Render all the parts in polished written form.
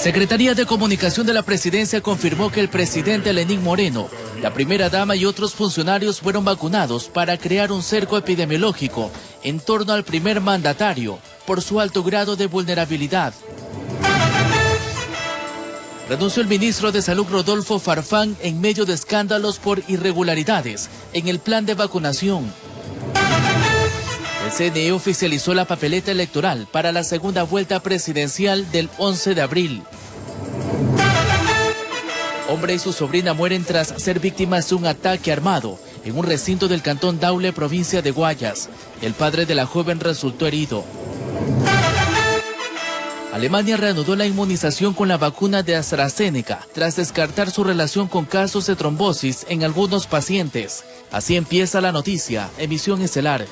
Secretaría de Comunicación de la Presidencia confirmó que el presidente Lenín Moreno, la primera dama y otros funcionarios fueron vacunados para crear un cerco epidemiológico en torno al primer mandatario por su alto grado de vulnerabilidad. Renunció el ministro de Salud Rodolfo Farfán en medio de escándalos por irregularidades en el plan de vacunación. El CNE oficializó la papeleta electoral para la segunda vuelta presidencial del 11 de abril. Hombre y su sobrina mueren tras ser víctimas de un ataque armado en un recinto del cantón Daule, provincia de Guayas. El padre de la joven resultó herido. Alemania reanudó la inmunización con la vacuna de AstraZeneca tras descartar su relación con casos de trombosis en algunos pacientes. Así empieza la noticia, emisión estelar.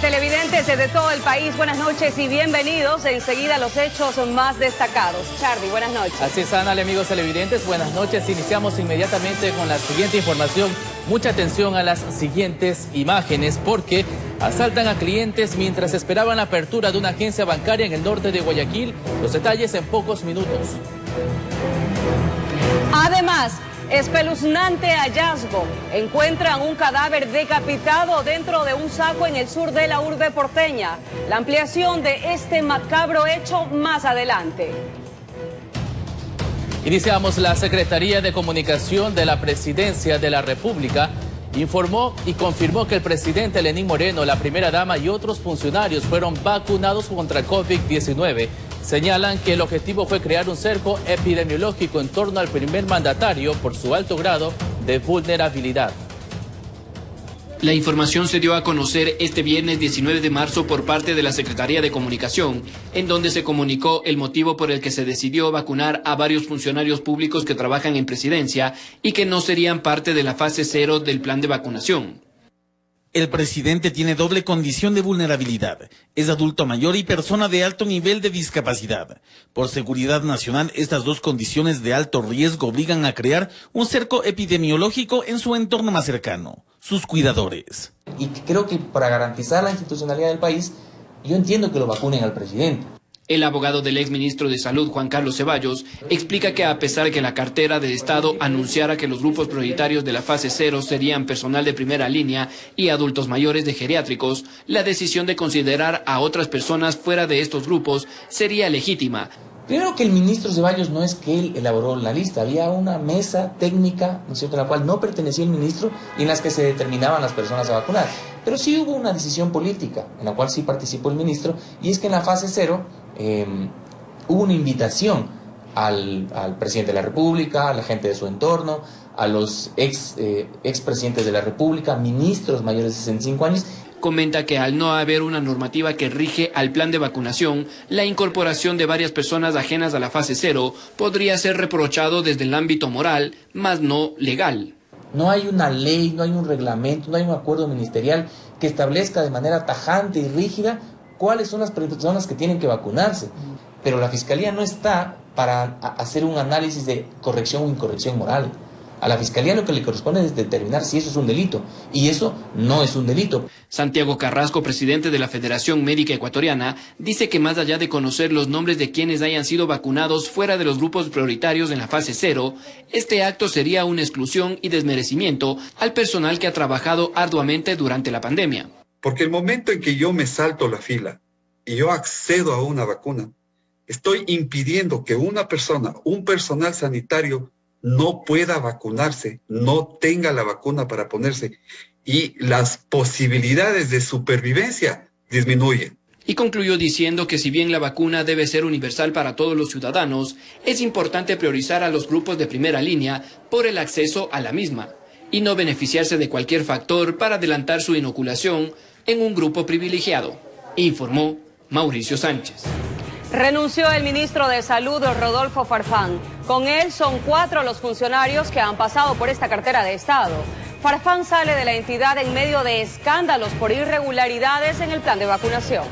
Televidentes de todo el país, buenas noches y bienvenidos. Enseguida los hechos más destacados. Charly, buenas noches. Así es, Ana, amigos televidentes, buenas noches. Iniciamos inmediatamente con la siguiente información. Mucha atención a las siguientes imágenes porque asaltan a clientes mientras esperaban la apertura de una agencia bancaria en el norte de Guayaquil. Los detalles en pocos minutos. Además, espeluznante hallazgo. Encuentran un cadáver decapitado dentro de un saco en el sur de la urbe porteña. La ampliación de este macabro hecho más adelante. Iniciamos. La Secretaría de Comunicación de la Presidencia de la República informó y confirmó que el presidente Lenín Moreno, la primera dama y otros funcionarios fueron vacunados contra COVID-19. Señalan que el objetivo fue crear un cerco epidemiológico en torno al primer mandatario por su alto grado de vulnerabilidad. La información se dio a conocer este viernes 19 de marzo por parte de la Secretaría de Comunicación, en donde se comunicó el motivo por el que se decidió vacunar a varios funcionarios públicos que trabajan en presidencia y que no serían parte de la fase 0 del plan de vacunación. El presidente tiene doble condición de vulnerabilidad. Es adulto mayor y persona de alto nivel de discapacidad. Por seguridad nacional, estas dos condiciones de alto riesgo obligan a crear un cerco epidemiológico en su entorno más cercano, sus cuidadores. Y creo que para garantizar la institucionalidad del país, yo entiendo que lo vacunen al presidente. El abogado del exministro de Salud, Juan Carlos Ceballos, explica que a pesar de que la cartera de Estado anunciara que los grupos prioritarios de la fase 0 serían personal de primera línea y adultos mayores de geriátricos, la decisión de considerar a otras personas fuera de estos grupos sería legítima. Primero que el ministro Ceballos no es que él elaboró la lista, había una mesa técnica, ¿no es cierto?, en la cual no pertenecía el ministro y en las que se determinaban las personas a vacunar. Pero sí hubo una decisión política, en la cual sí participó el ministro, y es que en la fase 0 hubo una invitación al presidente de la República, a la gente de su entorno, a los expresidentes de la República, ministros mayores de 65 años. Comenta que al no haber una normativa que rige al plan de vacunación, la incorporación de varias personas ajenas a la fase 0 podría ser reprochado desde el ámbito moral, más no legal. No hay una ley, no hay un reglamento, no hay un acuerdo ministerial que establezca de manera tajante y rígida cuáles son las personas que tienen que vacunarse. Pero la Fiscalía no está para hacer un análisis de corrección o incorrección moral. A la Fiscalía lo que le corresponde es determinar si eso es un delito, y eso no es un delito. Santiago Carrasco, presidente de la Federación Médica Ecuatoriana, dice que más allá de conocer los nombres de quienes hayan sido vacunados fuera de los grupos prioritarios en la fase 0, este acto sería una exclusión y desmerecimiento al personal que ha trabajado arduamente durante la pandemia. Porque el momento en que yo me salto la fila y yo accedo a una vacuna, estoy impidiendo que una persona, un personal sanitario, no pueda vacunarse, no tenga la vacuna para ponerse, y las posibilidades de supervivencia disminuyen. Y concluyó diciendo que si bien la vacuna debe ser universal para todos los ciudadanos, es importante priorizar a los grupos de primera línea por el acceso a la misma, y no beneficiarse de cualquier factor para adelantar su inoculación en un grupo privilegiado, informó Mauricio Sánchez. Renunció el ministro de Salud, Rodolfo Farfán. Con él son 4 los funcionarios que han pasado por esta cartera de Estado. Farfán sale de la entidad en medio de escándalos por irregularidades en el plan de vacunación.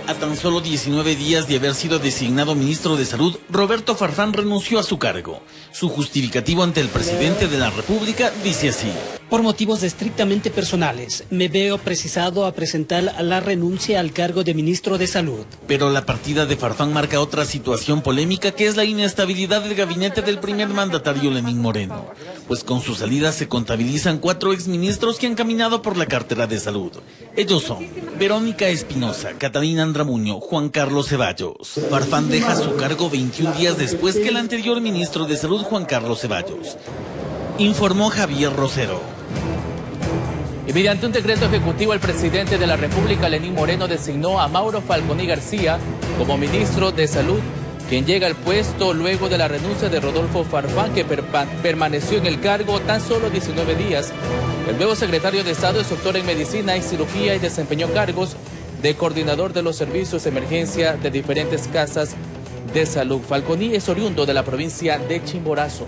A tan solo 19 días de haber sido designado ministro de Salud, Roberto Farfán renunció a su cargo. Su justificativo ante el presidente de la República dice así: por motivos estrictamente personales, me veo precisado a presentar la renuncia al cargo de ministro de Salud. Pero la partida de Farfán marca otra situación polémica, que es la inestabilidad del gabinete del primer mandatario Lenín Moreno. Pues con su salida se contabilizan 4 exministros que han caminado por la cartera de Salud. Ellos son Verónica Espinosa, Catalina Andramuño, Juan Carlos Ceballos. Farfán deja su cargo 21 días después que el anterior ministro de Salud, Juan Carlos Ceballos. Informó Javier Rosero. Y mediante un decreto ejecutivo, el presidente de la República, Lenín Moreno, designó a Mauro Falconi García como ministro de Salud, quien llega al puesto luego de la renuncia de Rodolfo Farfán, que permaneció en el cargo tan solo 19 días. El nuevo secretario de Estado es doctor en Medicina y Cirugía y desempeñó cargos de coordinador de los servicios de emergencia de diferentes casas de salud. Falconi es oriundo de la provincia de Chimborazo.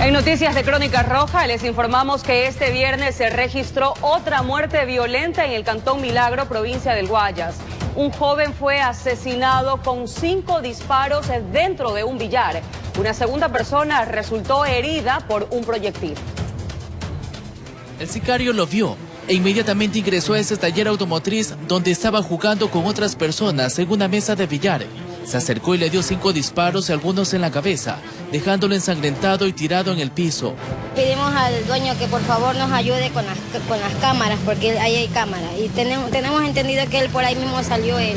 En noticias de Crónica Roja les informamos que este viernes se registró otra muerte violenta en el Cantón Milagro, provincia del Guayas. Un joven fue asesinado con 5 disparos dentro de un billar. Una segunda persona resultó herida por un proyectil. El sicario lo vio e inmediatamente ingresó a ese taller automotriz donde estaba jugando con otras personas en una mesa de billar. Se acercó y le dio 5 disparos y algunos en la cabeza, dejándolo ensangrentado y tirado en el piso. Pedimos al dueño que por favor nos ayude con las cámaras, porque ahí hay cámaras. Y tenemos entendido que él por ahí mismo salió el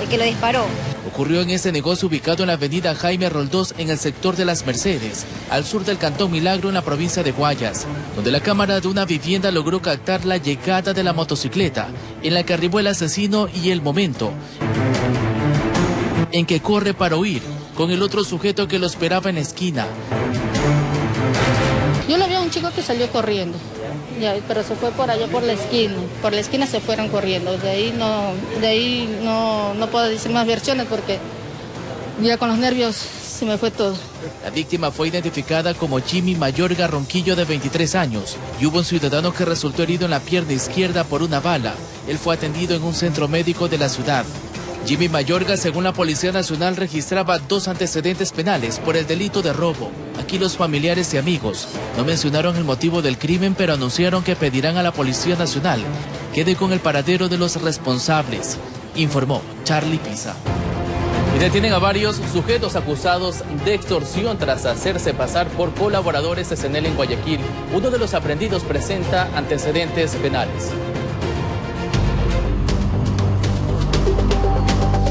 que lo disparó. Ocurrió en ese negocio ubicado en la avenida Jaime Roldós, en el sector de Las Mercedes, al sur del Cantón Milagro, en la provincia de Guayas, donde la cámara de una vivienda logró captar la llegada de la motocicleta, en la que arribó el asesino, y el momento en que corre para huir, con el otro sujeto que lo esperaba en la esquina. Yo le vi a un chico que salió corriendo, pero se fue por allá por la esquina se fueron corriendo. De ahí no puedo decir más versiones porque ya con los nervios se me fue todo. La víctima fue identificada como Jimmy Mayorga Ronquillo, de 23 años, y hubo un ciudadano que resultó herido en la pierna izquierda por una bala. Él fue atendido en un centro médico de la ciudad. Jimmy Mayorga, según la Policía Nacional, registraba 2 antecedentes penales por el delito de robo. Aquí los familiares y amigos no mencionaron el motivo del crimen, pero anunciaron que pedirán a la Policía Nacional que dé con el paradero de los responsables, informó Charlie Pisa. Y detienen a varios sujetos acusados de extorsión tras hacerse pasar por colaboradores de SENEL en Guayaquil. Uno de los aprehendidos presenta antecedentes penales.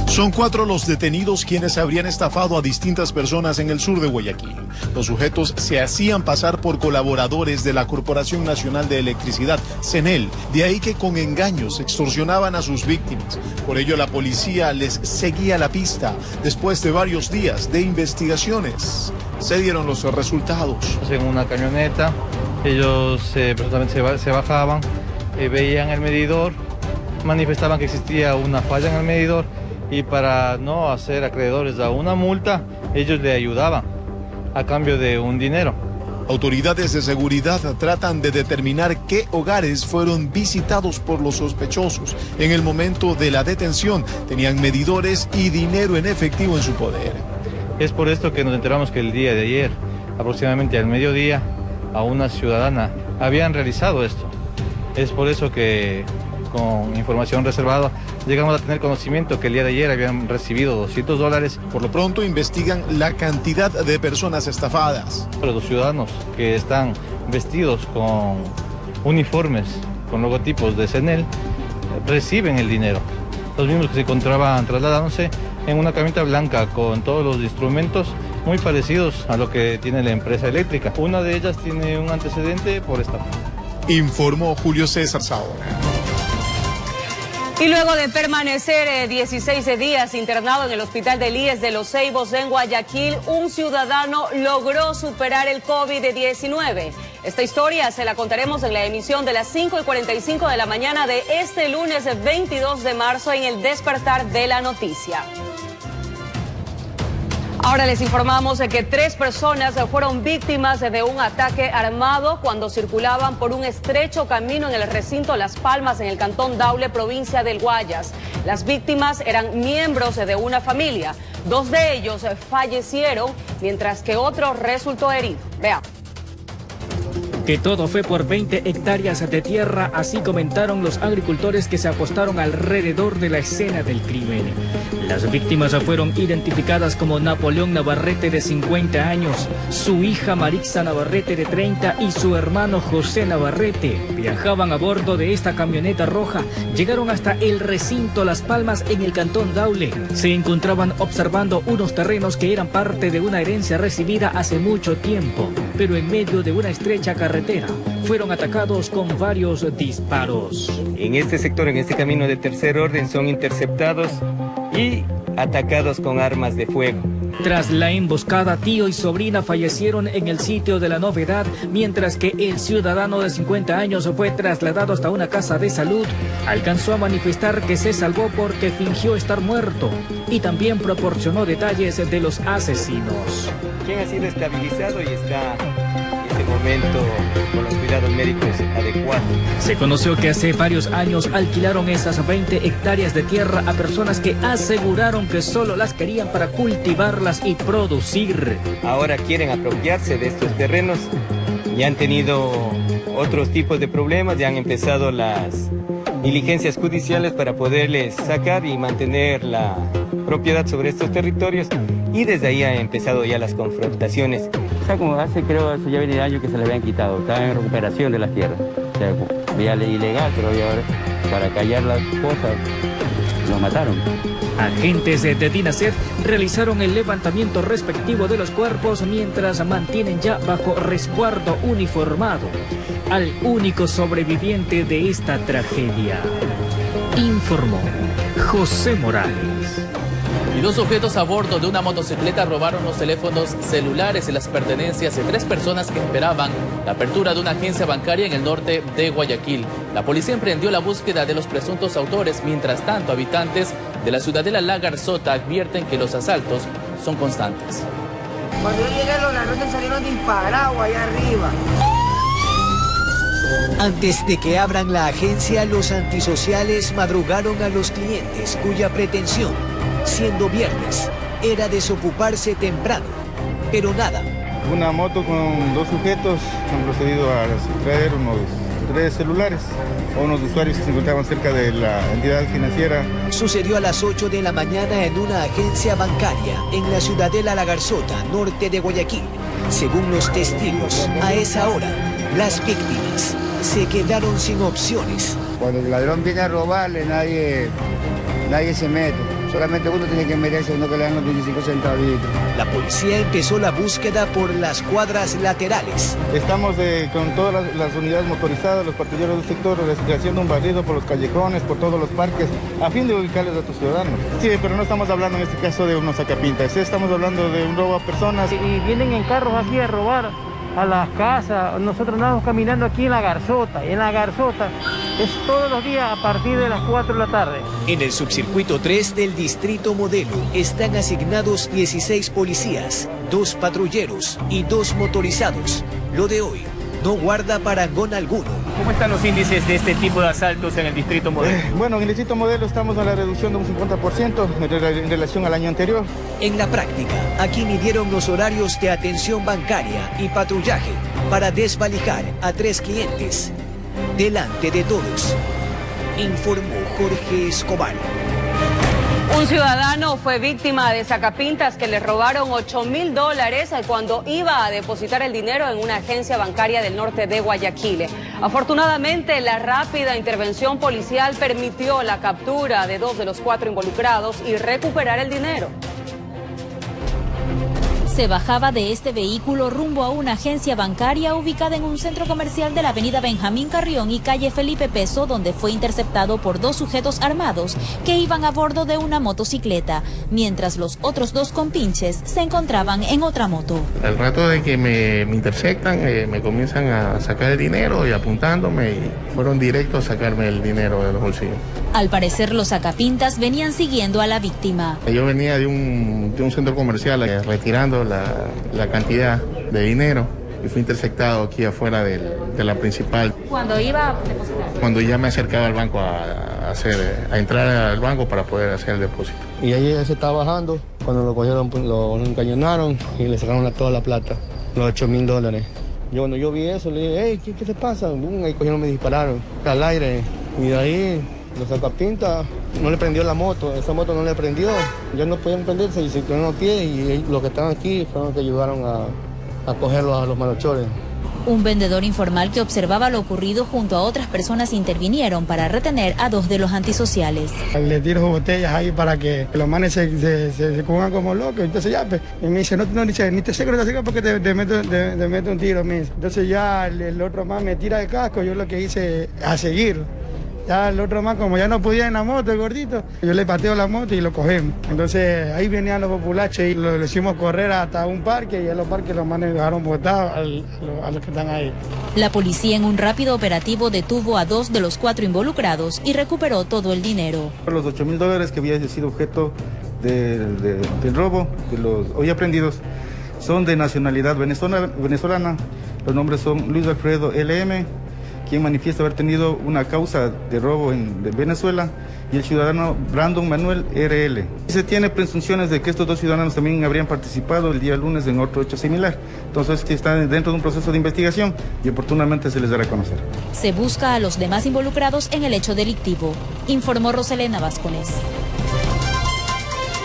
Son 4 los detenidos quienes habrían estafado a distintas personas en el sur de Guayaquil. Los sujetos se hacían pasar por colaboradores de la Corporación Nacional de Electricidad, SENEL. De ahí que con engaños extorsionaban a sus víctimas. Por ello la policía les seguía la pista. Después de varios días de investigaciones, se dieron los resultados. En una camioneta, ellos presuntamente se bajaban, veían el medidor, manifestaban que existía una falla en el medidor, y para no hacer acreedores a una multa, ellos le ayudaban a cambio de un dinero. Autoridades de seguridad tratan de determinar qué hogares fueron visitados por los sospechosos. En el momento de la detención tenían medidores y dinero en efectivo en su poder. Es por esto que nos enteramos que el día de ayer, aproximadamente al mediodía, a una ciudadana habían realizado esto. Es por eso que con información reservada llegamos a tener conocimiento que el día de ayer habían recibido $200. Por lo pronto investigan la cantidad de personas estafadas. Los ciudadanos que están vestidos con uniformes, con logotipos de SENEL, reciben el dinero. Los mismos que se encontraban trasladándose en una camioneta blanca con todos los instrumentos muy parecidos a lo que tiene la empresa eléctrica. Una de ellas tiene un antecedente por estafa. Informó Julio César Saona. Y luego de permanecer 16 días internado en el hospital del IES de Los Ceibos en Guayaquil, un ciudadano logró superar el COVID-19. Esta historia se la contaremos en la emisión de las 5:45 de la mañana de este lunes 22 de marzo en el Despertar de la Noticia. Ahora les informamos de que 3 personas fueron víctimas de un ataque armado cuando circulaban por un estrecho camino en el recinto Las Palmas, en el cantón Daule, provincia del Guayas. Las víctimas eran miembros de una familia. 2 de ellos fallecieron, mientras que otro resultó herido. Veamos. Que todo fue por 20 hectáreas de tierra, así comentaron los agricultores que se apostaron alrededor de la escena del crimen. Las víctimas fueron identificadas como Napoleón Navarrete, de 50 años, su hija Marixa Navarrete, de 30, y su hermano José Navarrete. Viajaban a bordo de esta camioneta roja, llegaron hasta el recinto Las Palmas en el cantón Daule. Se encontraban observando unos terrenos que eran parte de una herencia recibida hace mucho tiempo, pero en medio de una estrecha carretera fueron atacados con varios disparos. En este sector, en este camino de tercer orden, son interceptados y atacados con armas de fuego. Tras la emboscada, tío y sobrina fallecieron en el sitio de la novedad, mientras que el ciudadano de 50 años fue trasladado hasta una casa de salud. Alcanzó a manifestar que se salvó porque fingió estar muerto y también proporcionó detalles de los asesinos. Quien ha sido estabilizado y está en este momento con los cuidados médicos adecuados. Se conoció que hace varios años alquilaron esas 20 hectáreas de tierra a personas que aseguraron que solo las querían para cultivarlas y producir. Ahora quieren apropiarse de estos terrenos y han tenido otros tipos de problemas, ya han empezado las diligencias judiciales para poderles sacar y mantener la propiedad sobre estos territorios, y desde ahí han empezado ya las confrontaciones. O sea, como creo ya venía años que se le habían quitado, estaban en recuperación de las tierras. O sea, vía ley ilegal, pero ahora para callar las cosas los mataron. Agentes de DINASED realizaron el levantamiento respectivo de los cuerpos, mientras mantienen ya bajo resguardo uniformado al único sobreviviente de esta tragedia. Informó José Morales. Y 2 sujetos a bordo de una motocicleta robaron los teléfonos celulares y las pertenencias de 3 personas que esperaban la apertura de una agencia bancaria en el norte de Guayaquil. La policía emprendió la búsqueda de los presuntos autores. Mientras tanto, habitantes de la ciudadela La Garzota advierten que los asaltos son constantes. Cuando yo llegué, los ladrones salieron disparados allá arriba. Antes de que abran la agencia, los antisociales madrugaron a los clientes, cuya pretensión, siendo viernes, era desocuparse temprano. Pero nada. Una moto con 2 sujetos han procedido a sustraer unos 3 celulares a unos usuarios que se encontraban cerca de la entidad financiera. Sucedió a las 8 de la mañana en una agencia bancaria en la ciudadela La Garzota, norte de Guayaquil. Según los testigos, a esa hora, las víctimas se quedaron sin opciones. Cuando el ladrón viene a robarle, nadie se mete. Solamente uno tiene que meterse, uno que le dan los 25 centavitos. La policía empezó la búsqueda por las cuadras laterales. Estamos con todas las unidades motorizadas, los patrulleros del sector, haciendo un barrido por los callejones, por todos los parques, a fin de ubicarles a tus ciudadanos. Sí, pero no estamos hablando en este caso de unos sacapintas, estamos hablando de un robo a personas. Y vienen en carros aquí a robar a las casas. Nosotros andamos caminando aquí en La Garzota. En La Garzota es todos los días a partir de las 4 de la tarde. En el subcircuito 3 del distrito Modelo están asignados 16 policías, 2 patrulleros y 2 motorizados. Lo de hoy no guarda parangón alguno. ¿Cómo están los índices de este tipo de asaltos en el distrito Modelo? Bueno, en el distrito Modelo estamos a la reducción de un 50% en relación al año anterior. En la práctica, aquí midieron los horarios de atención bancaria y patrullaje para desvalijar a 3 clientes. Delante de todos, informó Jorge Escobar. Un ciudadano fue víctima de sacapintas que le robaron $8.000 cuando iba a depositar el dinero en una agencia bancaria del norte de Guayaquil. Afortunadamente, la rápida intervención policial permitió la captura de 2 de los 4 involucrados y recuperar el dinero. Se bajaba de este vehículo rumbo a una agencia bancaria ubicada en un centro comercial de la avenida Benjamín Carrión y calle Felipe Peso, donde fue interceptado por 2 sujetos armados que iban a bordo de una motocicleta, mientras los otros 2 compinches se encontraban en otra moto. Al rato de que me interceptan, me comienzan a sacar el dinero y apuntándome, y fueron directos a sacarme el dinero de los bolsillos. Al parecer, los sacapintas venían siguiendo a la víctima. Yo venía de un centro comercial retirando la cantidad de dinero y fui interceptado aquí afuera de la principal. ¿Cuando iba a depositar? Cuando ya me acercaba al banco a entrar al banco para poder hacer el depósito. Y ahí se estaba bajando, cuando lo cogieron, lo encañonaron y le sacaron toda la plata, los $8,000. Cuando yo vi eso, le dije, hey, ¿qué te pasa? Ahí cogieron, me dispararon al aire y de ahí los sacapintas no le prendió la moto, esa moto no le prendió, ya no podían prenderse y se quedaron los pies y los que estaban aquí fueron los que ayudaron a cogerlos a los malhechores. Un vendedor informal que observaba lo ocurrido junto a otras personas intervinieron para retener a 2 de los antisociales. Le tiro botellas ahí para que los manes se pongan como locos. Entonces ya, y me dice, no, ni te seco porque te meto un tiro. Entonces ya el otro man me tira el casco, yo lo que hice a seguir. Ya el otro man, como ya no podía en la moto, el gordito, yo le pateo la moto y lo cogemos. Entonces ahí venían los populaches y lo hicimos correr hasta un parque y en los parques los manes dejaron botados a los que están ahí. La policía en un rápido operativo detuvo a 2 de los 4 involucrados y recuperó todo el dinero. Los $8,000 que había sido objeto del robo, de los hoy aprendidos, son de nacionalidad venezolana. Los nombres son Luis Alfredo LM, quien manifiesta haber tenido una causa de robo de Venezuela, y el ciudadano Brandon Manuel RL. Se tiene presunciones de que estos 2 ciudadanos también habrían participado el día lunes en otro hecho similar. Entonces, que están dentro de un proceso de investigación y oportunamente se les dará a conocer. Se busca a los demás involucrados en el hecho delictivo, informó Roselena Vázquez.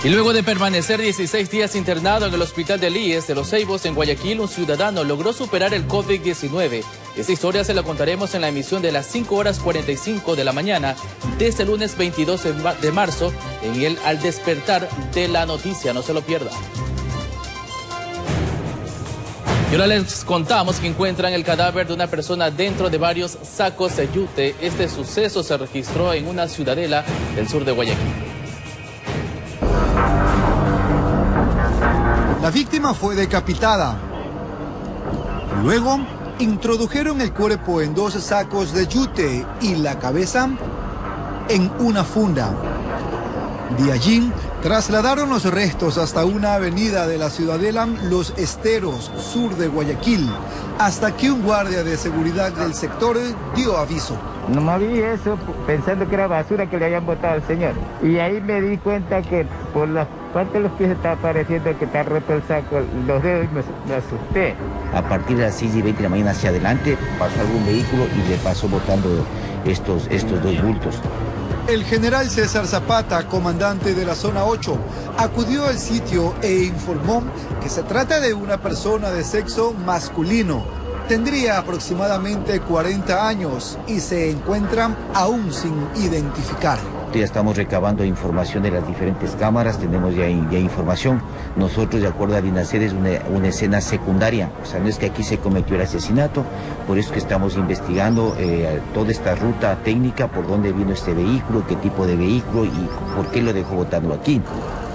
Y luego de permanecer 16 días internado en el hospital del IES de Los Ceibos en Guayaquil, un ciudadano logró superar el COVID-19. Esta historia se la contaremos en la emisión de las 5:45 de la mañana de este lunes 22 de marzo en el Al Despertar de la Noticia. No se lo pierda. Y ahora les contamos que encuentran el cadáver de una persona dentro de varios sacos de yute. Este suceso se registró en una ciudadela del sur de Guayaquil. La víctima fue decapitada. Luego, introdujeron el cuerpo en 2 sacos de yute y la cabeza en una funda. De allí, trasladaron los restos hasta una avenida de la ciudadela Los Esteros, sur de Guayaquil, hasta que un guardia de seguridad del sector dio aviso. Nomás vi eso pensando que era basura que le habían botado al señor. Y ahí me di cuenta que por la parte de los pies estaba pareciendo que está roto el saco, los dedos, y me asusté. A partir de las 6:20 de la mañana hacia adelante pasó algún vehículo y le pasó botando estos 2 bultos. El general César Zapata, comandante de la zona 8, acudió al sitio e informó que se trata de una persona de sexo masculino. Tendría aproximadamente 40 años y se encuentra aún sin identificar. Ya estamos recabando información de las diferentes cámaras, tenemos ya información. Nosotros, de acuerdo a DINASER, es una escena secundaria, o sea, no es que aquí se cometió el asesinato, por eso que estamos investigando toda esta ruta técnica, por dónde vino este vehículo, qué tipo de vehículo y por qué lo dejó botando aquí.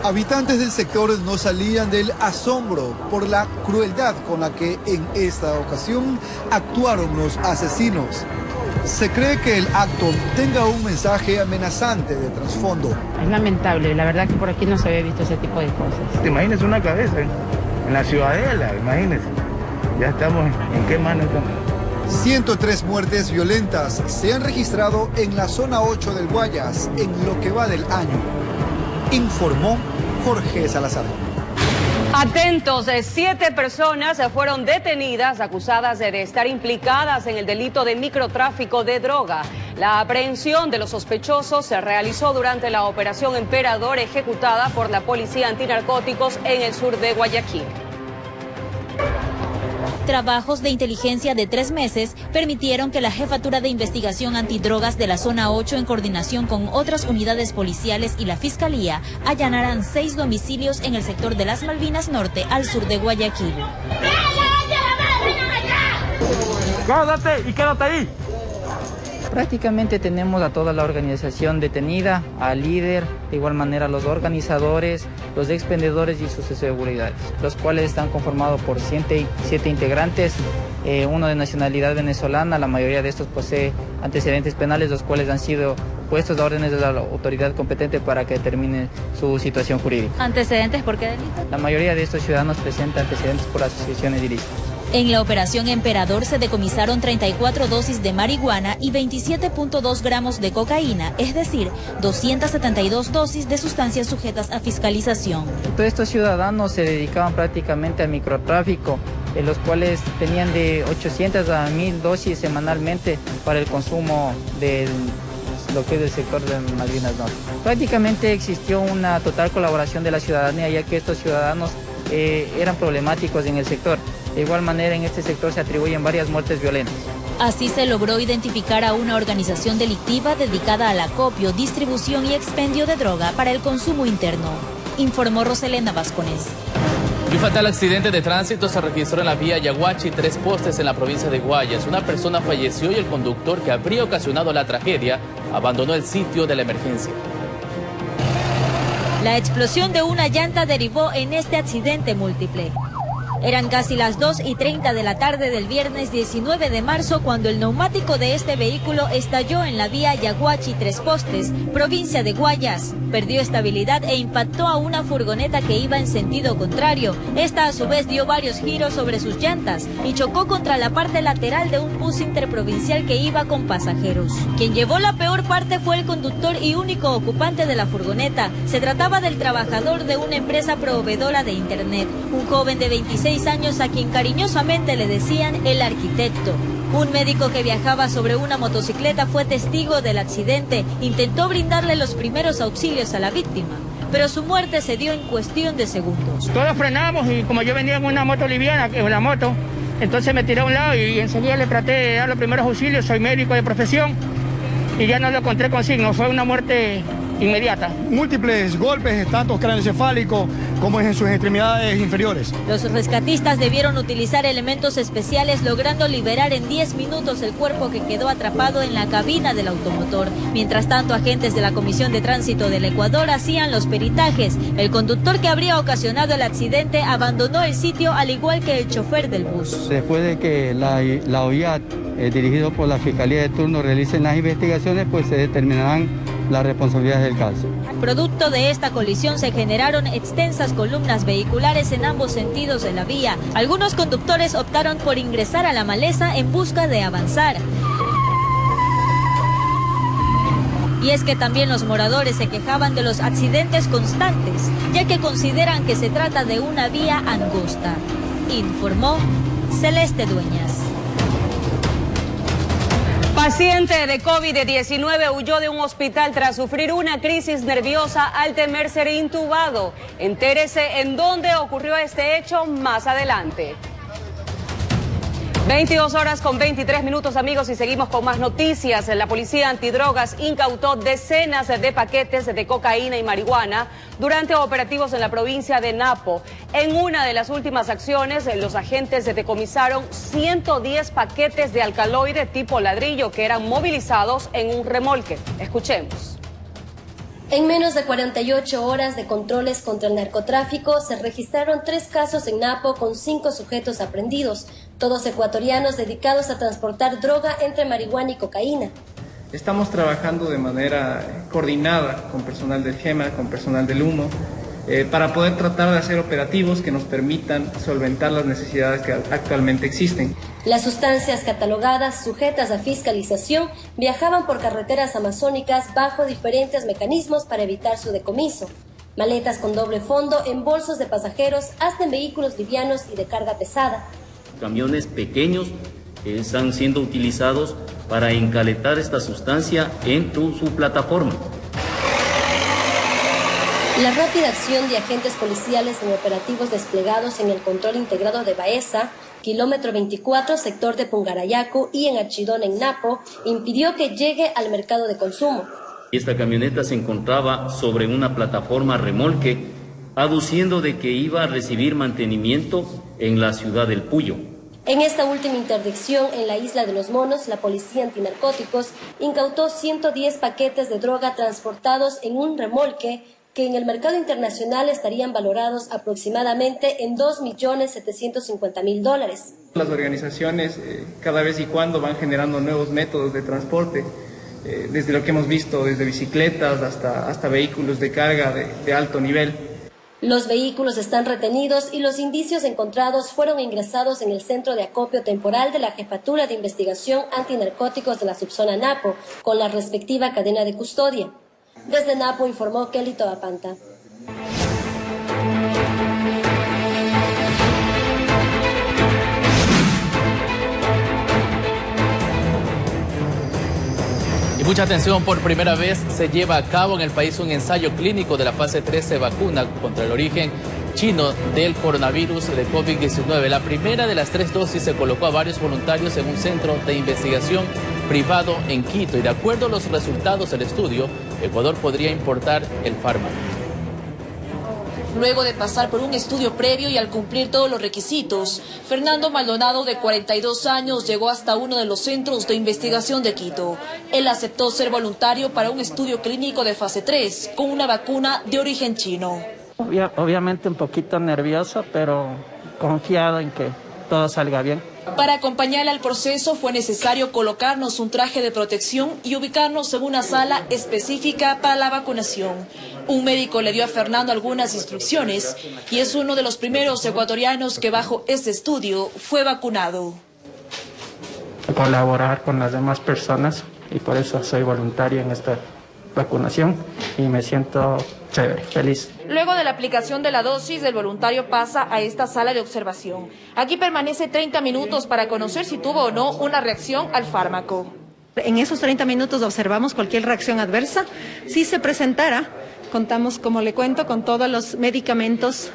Habitantes del sector no salían del asombro por la crueldad con la que en esta ocasión actuaron los asesinos. Se cree que el acto tenga un mensaje amenazante de trasfondo. Es lamentable, la verdad que por aquí no se había visto ese tipo de cosas. ¿Te imaginas una cabeza en la ciudadela? Imagínense. Ya estamos en qué mano estamos. 103 muertes violentas se han registrado en la zona 8 del Guayas en lo que va del año, informó Jorge Salazar. Atentos, 7 personas fueron detenidas acusadas de estar implicadas en el delito de microtráfico de droga. La aprehensión de los sospechosos se realizó durante la operación Emperador ejecutada por la Policía Antinarcóticos en el sur de Guayaquil. Trabajos de inteligencia de 3 meses permitieron que la Jefatura de Investigación Antidrogas de la Zona 8, en coordinación con otras unidades policiales y la Fiscalía, allanaran 6 domicilios en el sector de las Malvinas Norte, al sur de Guayaquil. ¡Quédate y quédate ahí! Prácticamente tenemos a toda la organización detenida, al líder, de igual manera los organizadores, los expendedores y sus seguridades, los cuales están conformados por 7 integrantes, uno de nacionalidad venezolana. La mayoría de estos posee antecedentes penales, los cuales han sido puestos a órdenes de la autoridad competente para que determine su situación jurídica. ¿Antecedentes por qué delito? La mayoría de estos ciudadanos presentan antecedentes por asociaciones ilícitas. En la operación Emperador se decomisaron 34 dosis de marihuana y 27.2 gramos de cocaína, es decir, 272 dosis de sustancias sujetas a fiscalización. Todos estos ciudadanos se dedicaban prácticamente al microtráfico, en los cuales tenían de 800 a 1000 dosis semanalmente para el consumo del lo que es del sector de Malvinas Norte. Prácticamente existió una total colaboración de la ciudadanía, ya que estos ciudadanos eran problemáticos en el sector. De igual manera, en este sector se atribuyen varias muertes violentas. Así se logró identificar a una organización delictiva dedicada al acopio, distribución y expendio de droga para el consumo interno, informó Roselena Vasconés. Un fatal accidente de tránsito se registró en la vía Yaguachi, 3 postes en la provincia de Guayas. Una persona falleció y el conductor que habría ocasionado la tragedia abandonó el sitio de la emergencia. La explosión de una llanta derivó en este accidente múltiple. Eran casi las 2:30 de la tarde del viernes 19 de marzo cuando el neumático de este vehículo estalló en la vía Yaguachi, 3 postes, provincia de Guayas. Perdió estabilidad e impactó a una furgoneta que iba en sentido contrario. Esta a su vez dio varios giros sobre sus llantas y chocó contra la parte lateral de un bus interprovincial que iba con pasajeros. Quien llevó la peor parte fue el conductor y único ocupante de la furgoneta. Se trataba del trabajador de una empresa proveedora de internet, un joven de 26 años a quien cariñosamente le decían el arquitecto. Un médico que viajaba sobre una motocicleta fue testigo del accidente. Intentó brindarle los primeros auxilios a la víctima, pero su muerte se dio en cuestión de segundos. Todos frenamos y como yo venía en una moto liviana, que es la moto, entonces me tiré a un lado y enseguida le traté de dar los primeros auxilios. Soy médico de profesión y ya no lo encontré con signos. Fue una muerte inmediata. Múltiples golpes, tanto craneoencefálicos como en sus extremidades inferiores. Los rescatistas debieron utilizar elementos especiales, logrando liberar en 10 minutos el cuerpo que quedó atrapado en la cabina del automotor. Mientras tanto, agentes de la Comisión de Tránsito del Ecuador hacían los peritajes. El conductor que habría ocasionado el accidente abandonó el sitio, al igual que el chofer del bus. Después de que la OIAT, dirigido por la Fiscalía de turno, realicen las investigaciones, pues se determinarán las responsabilidades del caso. Producto de esta colisión se generaron extensas columnas vehiculares en ambos sentidos de la vía. Algunos conductores optaron por ingresar a la maleza en busca de avanzar. Y es que también los moradores se quejaban de los accidentes constantes, ya que consideran que se trata de una vía angosta, informó Celeste Dueñas. Paciente de COVID-19 huyó de un hospital tras sufrir una crisis nerviosa al temer ser intubado. Entérese en dónde ocurrió este hecho más adelante. 22 horas con 23 minutos, amigos, y seguimos con más noticias. La policía antidrogas incautó decenas de paquetes de cocaína y marihuana durante operativos en la provincia de Napo. En una de las últimas acciones, los agentes decomisaron 110 paquetes de alcaloide tipo ladrillo que eran movilizados en un remolque. Escuchemos. En menos de 48 horas de controles contra el narcotráfico, se registraron 3 casos en Napo con 5 sujetos aprehendidos, todos ecuatorianos dedicados a transportar droga entre marihuana y cocaína. Estamos trabajando de manera coordinada con personal del GEMA, con personal del HUMO, para poder tratar de hacer operativos que nos permitan solventar las necesidades que actualmente existen. Las sustancias catalogadas sujetas a fiscalización viajaban por carreteras amazónicas bajo diferentes mecanismos para evitar su decomiso. Maletas con doble fondo en bolsos de pasajeros hasta en vehículos livianos y de carga pesada. Camiones pequeños están siendo utilizados para encaletar esta sustancia en su plataforma. La rápida acción de agentes policiales en operativos desplegados en el control integrado de Baeza, kilómetro 24, sector de Pungarayacu y en Archidona, en Napo, impidió que llegue al mercado de consumo. Esta camioneta se encontraba sobre una plataforma remolque, aduciendo de que iba a recibir mantenimiento en la ciudad del Puyo. En esta última interdicción en la isla de los Monos, la policía antinarcóticos incautó 110 paquetes de droga transportados en un remolque que en el mercado internacional estarían valorados aproximadamente en $2.750.000. Las organizaciones cada vez y cuando van generando nuevos métodos de transporte, desde lo que hemos visto, desde bicicletas hasta vehículos de carga de alto nivel. Los vehículos están retenidos y los indicios encontrados fueron ingresados en el Centro de Acopio Temporal de la Jefatura de Investigación Antinarcóticos de la Subzona Napo, con la respectiva cadena de custodia. Desde Napo informó Kelly Toapanta. Y mucha atención, por primera vez se lleva a cabo en el país un ensayo clínico de la fase 3 de vacuna contra el origen chino del coronavirus de COVID-19. La primera de las 3 dosis se colocó a varios voluntarios en un centro de investigación privado en Quito y de acuerdo a los resultados del estudio, Ecuador podría importar el fármaco. Luego de pasar por un estudio previo y al cumplir todos los requisitos, Fernando Maldonado, de 42 años, llegó hasta uno de los centros de investigación de Quito. Él aceptó ser voluntario para un estudio clínico de fase 3 con una vacuna de origen chino. Obviamente un poquito nervioso, pero confiado en que todo salga bien. Para acompañarle al proceso fue necesario colocarnos un traje de protección y ubicarnos en una sala específica para la vacunación. Un médico le dio a Fernando algunas instrucciones y es uno de los primeros ecuatorianos que bajo este estudio fue vacunado. Colaborar con las demás personas y por eso soy voluntario en esta vacunación y me siento chévere, feliz. Luego de la aplicación de la dosis, el voluntario pasa a esta sala de observación. Aquí permanece 30 minutos para conocer si tuvo o no una reacción al fármaco. En esos 30 minutos observamos cualquier reacción adversa. Si se presentara, contamos, como le cuento, con todos los medicamentos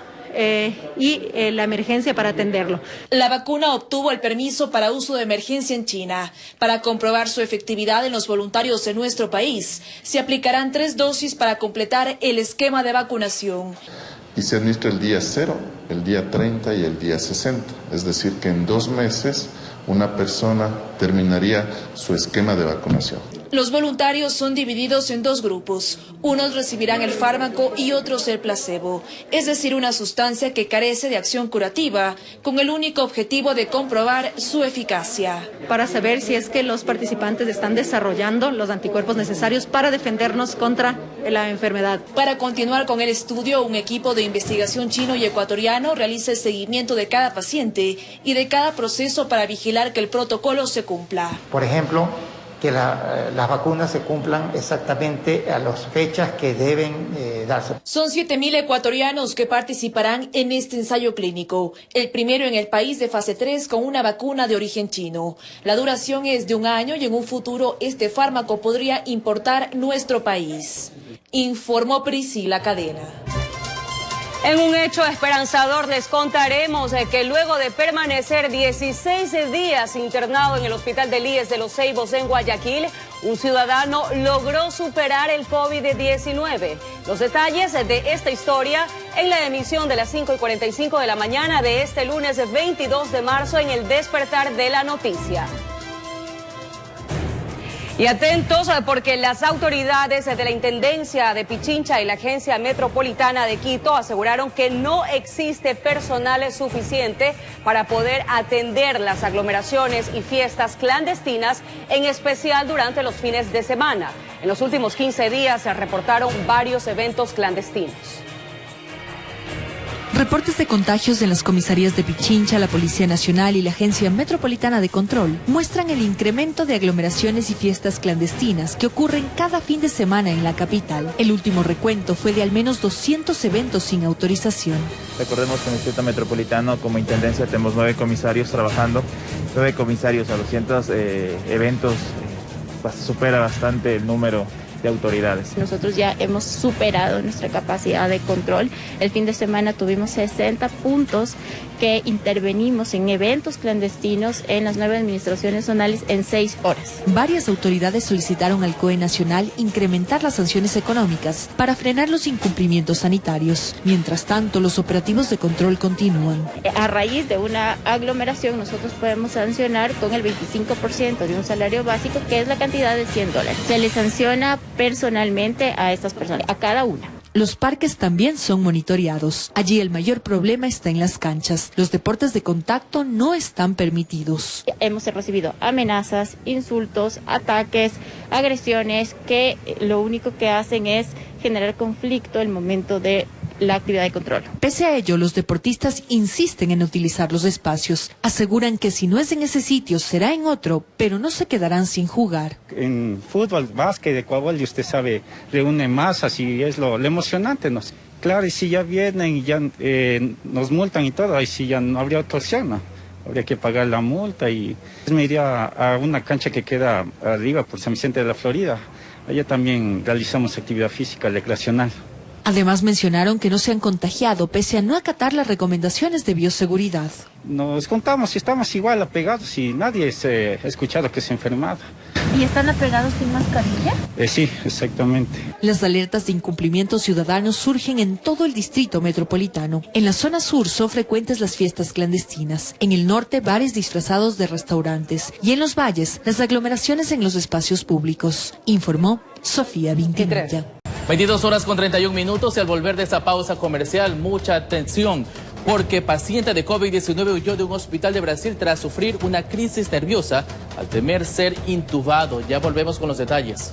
y la emergencia para atenderlo. La vacuna obtuvo el permiso para uso de emergencia en China. Para comprobar su efectividad en los voluntarios de nuestro país, se aplicarán 3 dosis para completar el esquema de vacunación. Y se administra el día 0, el día 30 y el día 60. Es decir, que en 2 meses una persona terminaría su esquema de vacunación. Los voluntarios son divididos en 2 grupos. Unos recibirán el fármaco y otros el placebo, es decir, una sustancia que carece de acción curativa, con el único objetivo de comprobar su eficacia. Para saber si es que los participantes están desarrollando los anticuerpos necesarios para defendernos contra la enfermedad. Para continuar con el estudio, un equipo de investigación chino y ecuatoriano realiza el seguimiento de cada paciente y de cada proceso para vigilar que el protocolo se cumpla. Por ejemplo, que las vacunas se cumplan exactamente a las fechas que deben darse. Son 7.000 ecuatorianos que participarán en este ensayo clínico, el primero en el país de fase 3 con una vacuna de origen chino. La duración es de 1 año y en un futuro este fármaco podría importar nuestro país. Informó Priscila Cadena. En un hecho esperanzador les contaremos que luego de permanecer 16 días internado en el Hospital del IES de Los Ceibos en Guayaquil, un ciudadano logró superar el COVID-19. Los detalles de esta historia en la emisión de las 5:45 de la mañana de este lunes 22 de marzo en el Despertar de la Noticia. Y atentos porque las autoridades de la Intendencia de Pichincha y la Agencia Metropolitana de Quito aseguraron que no existe personal suficiente para poder atender las aglomeraciones y fiestas clandestinas, en especial durante los fines de semana. En los últimos 15 días se reportaron varios eventos clandestinos. Reportes de contagios en las comisarías de Pichincha, la Policía Nacional y la Agencia Metropolitana de Control muestran el incremento de aglomeraciones y fiestas clandestinas que ocurren cada fin de semana en la capital. El último recuento fue de al menos 200 eventos sin autorización. Recordemos que en el Distrito Metropolitano, como Intendencia, tenemos 9 comisarios trabajando, 9 comisarios a 200 eventos, supera bastante el número de autoridades. Nosotros ya hemos superado nuestra capacidad de control. El fin de semana tuvimos 60 puntos que intervenimos en eventos clandestinos en las 9 administraciones zonales en 6 horas. Varias autoridades solicitaron al COE Nacional incrementar las sanciones económicas para frenar los incumplimientos sanitarios. Mientras tanto, los operativos de control continúan. A raíz de una aglomeración, nosotros podemos sancionar con el 25% de un salario básico, que es la cantidad de $100. Se les sanciona personalmente a estas personas, a cada una. Los parques también son monitoreados. Allí el mayor problema está en las canchas. Los deportes de contacto no están permitidos. Hemos recibido amenazas, insultos, ataques, agresiones que lo único que hacen es generar conflicto en el momento de la actividad de control. Pese a ello, los deportistas insisten en utilizar los espacios. Aseguran que si no es en ese sitio, será en otro, pero no se quedarán sin jugar. En fútbol, básquet, Ecuador, usted sabe, reúne masas y es lo emocionante, ¿no? Claro, y si ya vienen y ya nos multan y todo, ahí sí ya no habría otra opción, ¿no? Habría que pagar la multa y me iría a una cancha que queda arriba por San Vicente de la Florida. Allá también realizamos actividad física recreacional. Además mencionaron que no se han contagiado pese a no acatar las recomendaciones de bioseguridad. Nos contamos y estamos igual apegados y nadie se ha escuchado que se ha enfermado. ¿Y están apegados sin mascarilla? Sí, exactamente. Las alertas de incumplimientos ciudadanos surgen en todo el distrito metropolitano. En la zona sur son frecuentes las fiestas clandestinas. En el norte, bares disfrazados de restaurantes. Y en los valles, las aglomeraciones en los espacios públicos. Informó Sofía Vintimilla. 22 horas con 31 minutos y al volver de esta pausa comercial, mucha atención, porque paciente de COVID-19 huyó de un hospital de Brasil tras sufrir una crisis nerviosa al temer ser intubado. Ya volvemos con los detalles.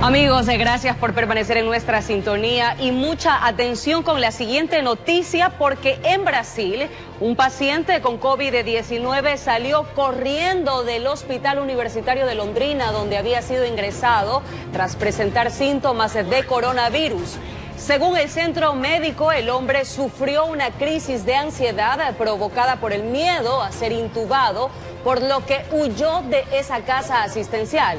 Amigos, gracias por permanecer en nuestra sintonía y mucha atención con la siguiente noticia, porque en Brasil un paciente con COVID-19 salió corriendo del Hospital Universitario de Londrina, donde había sido ingresado tras presentar síntomas de coronavirus. Según el centro médico, el hombre sufrió una crisis de ansiedad provocada por el miedo a ser intubado, por lo que huyó de esa casa asistencial.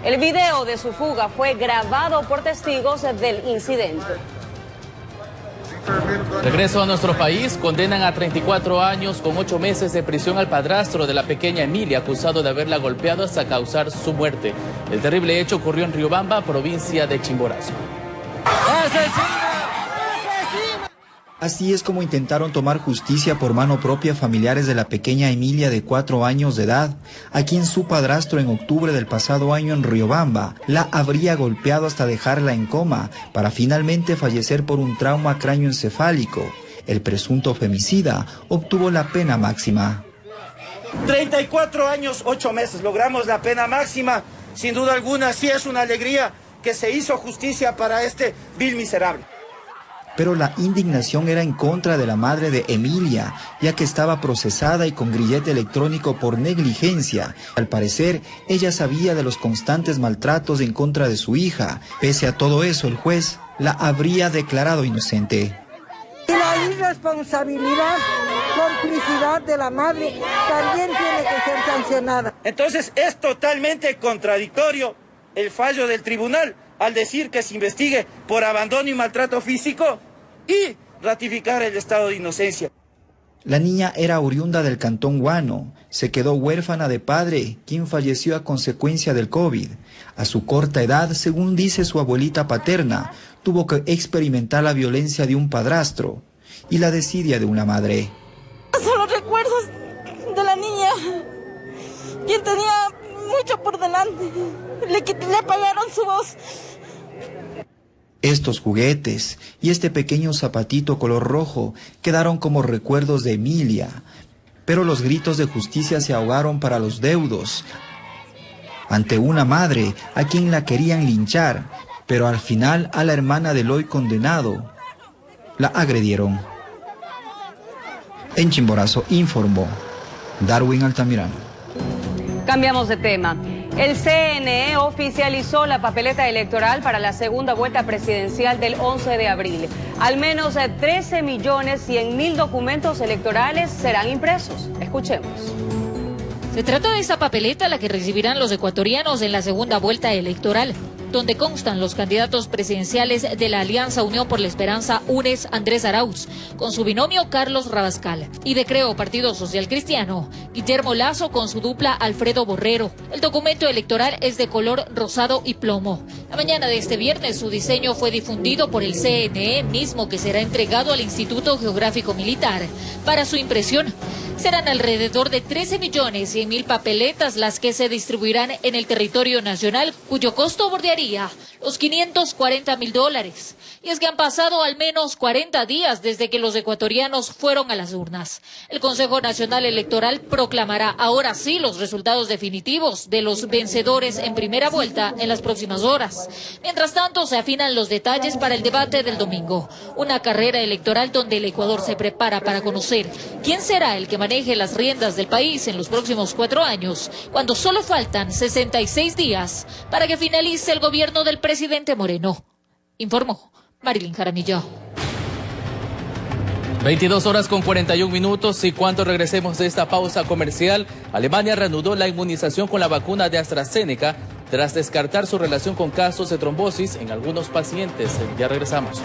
El video de su fuga fue grabado por testigos del incidente. Regreso a nuestro país. Condenan a 34 años con 8 meses de prisión al padrastro de la pequeña Emilia, acusado de haberla golpeado hasta causar su muerte. El terrible hecho ocurrió en Riobamba, provincia de Chimborazo. Así es como intentaron tomar justicia por mano propia familiares de la pequeña Emilia de 4 años de edad, a quien su padrastro en octubre del pasado año en Riobamba la habría golpeado hasta dejarla en coma para finalmente fallecer por un trauma cráneoencefálico. El presunto femicida obtuvo la pena máxima. 34 años, 8 meses, logramos la pena máxima. Sin duda alguna, sí es una alegría que se hizo justicia para este vil miserable. Pero la indignación era en contra de la madre de Emilia, ya que estaba procesada y con grillete electrónico por negligencia. Al parecer, ella sabía de los constantes maltratos en contra de su hija. Pese a todo eso, el juez la habría declarado inocente. Y la irresponsabilidad, complicidad de la madre también tiene que ser sancionada. Entonces es totalmente contradictorio el fallo del tribunal al decir que se investigue por abandono y maltrato físico y ratificar el estado de inocencia. La niña era oriunda del cantón Huano. Se quedó huérfana de padre, quien falleció a consecuencia del COVID. A su corta edad, según dice su abuelita paterna, tuvo que experimentar la violencia de un padrastro y la desidia de una madre. Son los recuerdos de la niña, quien tenía mucho por delante. Le apagaron su voz. Estos juguetes y este pequeño zapatito color rojo quedaron como recuerdos de Emilia, pero los gritos de justicia se ahogaron para los deudos ante una madre a quien la querían linchar, pero al final a la hermana del hoy condenado la agredieron. En Chimborazo informó Darwin Altamirano. Cambiamos de tema. El CNE oficializó la papeleta electoral para la segunda vuelta presidencial del 11 de abril. Al menos 13.100.000 documentos electorales serán impresos. Escuchemos. Se trata de esta papeleta la que recibirán los ecuatorianos en la segunda vuelta electoral, donde constan los candidatos presidenciales de la Alianza Unión por la Esperanza UNES Andrés Arauz, con su binomio Carlos Rabascal, y de Creo Partido Social Cristiano, Guillermo Lazo con su dupla Alfredo Borrero. El documento electoral es de color rosado y plomo. La mañana de este viernes su diseño fue difundido por el CNE, mismo que será entregado al Instituto Geográfico Militar para su impresión. Serán alrededor de 13.100.000 papeletas las que se distribuirán en el territorio nacional, cuyo costo bordearía los $540.000. Y es que han pasado al menos 40 días desde que los ecuatorianos fueron a las urnas. El Consejo Nacional Electoral proclamará ahora sí los resultados definitivos de los vencedores en primera vuelta en las próximas horas. Mientras tanto, se afinan los detalles para el debate del domingo, una carrera electoral donde el Ecuador se prepara para conocer quién será el que maneje las riendas del país en los próximos 4 años, cuando solo faltan 66 días para que finalice el gobierno del presidente Moreno. Informó Marilyn Jaramillo. 22:41 y cuando regresemos de esta pausa comercial, Alemania reanudó la inmunización con la vacuna de AstraZeneca tras descartar su relación con casos de trombosis en algunos pacientes. Ya regresamos.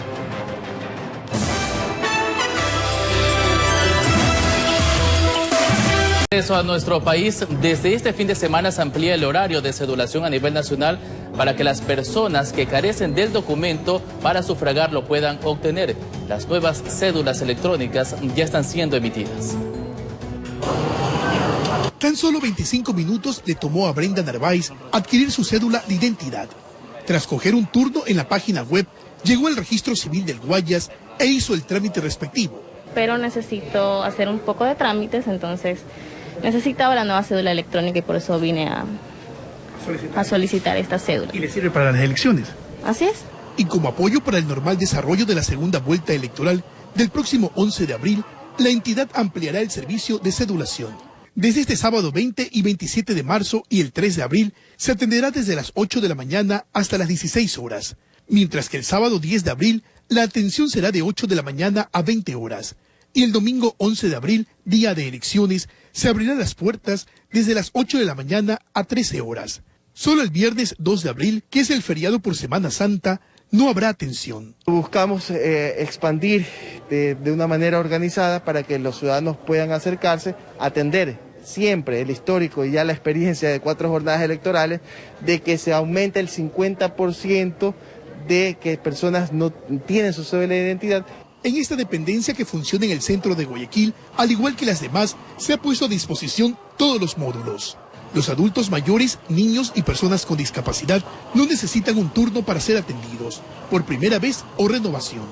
Eso a nuestro país. Desde este fin de semana se amplía el horario de cedulación a nivel nacional para que las personas que carecen del documento para sufragar lo puedan obtener. Las nuevas cédulas electrónicas ya están siendo emitidas. Tan solo 25 minutos le tomó a Brenda Narváez adquirir su cédula de identidad. Tras coger un turno en la página web, llegó al registro civil del Guayas e hizo el trámite respectivo. Pero necesito hacer un poco de trámites, entonces necesitaba la nueva cédula electrónica y por eso vine a solicitar esta cédula. ¿Y le sirve para las elecciones? Así es. Y como apoyo para el normal desarrollo de la segunda vuelta electoral del próximo 11 de abril, la entidad ampliará el servicio de cedulación. Desde este sábado 20 y 27 de marzo y el 3 de abril se atenderá desde las 8 de la mañana hasta las 16 horas, mientras que el sábado 10 de abril la atención será de 8 de la mañana a 20 horas. Y el domingo 11 de abril, día de elecciones, se abrirán las puertas desde las 8 de la mañana a 13 horas. Solo el viernes 2 de abril, que es el feriado por Semana Santa, no habrá atención. Buscamos expandir de una manera organizada para que los ciudadanos puedan acercarse, atender siempre el histórico y ya la experiencia de 4 jornadas electorales, de que se aumente el 50% de que personas no tienen su cédula de identidad. En esta dependencia que funciona en el centro de Guayaquil, al igual que las demás, se ha puesto a disposición todos los módulos. Los adultos mayores, niños y personas con discapacidad no necesitan un turno para ser atendidos, por primera vez o renovación.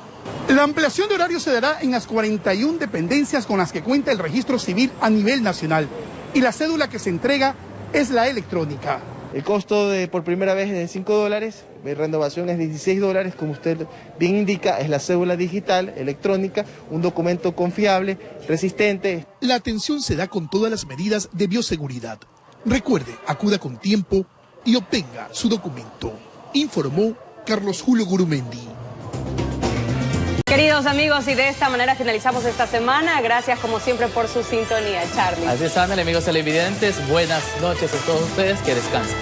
La ampliación de horario se dará en las 41 dependencias con las que cuenta el registro civil a nivel nacional, y la cédula que se entrega es la electrónica. El costo por primera vez es de $5, de renovación es $16, como usted bien indica, es la cédula digital, electrónica, un documento confiable, resistente. La atención se da con todas las medidas de bioseguridad. Recuerde, acuda con tiempo y obtenga su documento. Informó Carlos Julio Gurumendi. Queridos amigos, y de esta manera finalizamos esta semana. Gracias como siempre por su sintonía, Charlie. Así es, Ana, amigos televidentes. Buenas noches a todos ustedes. Que descansen.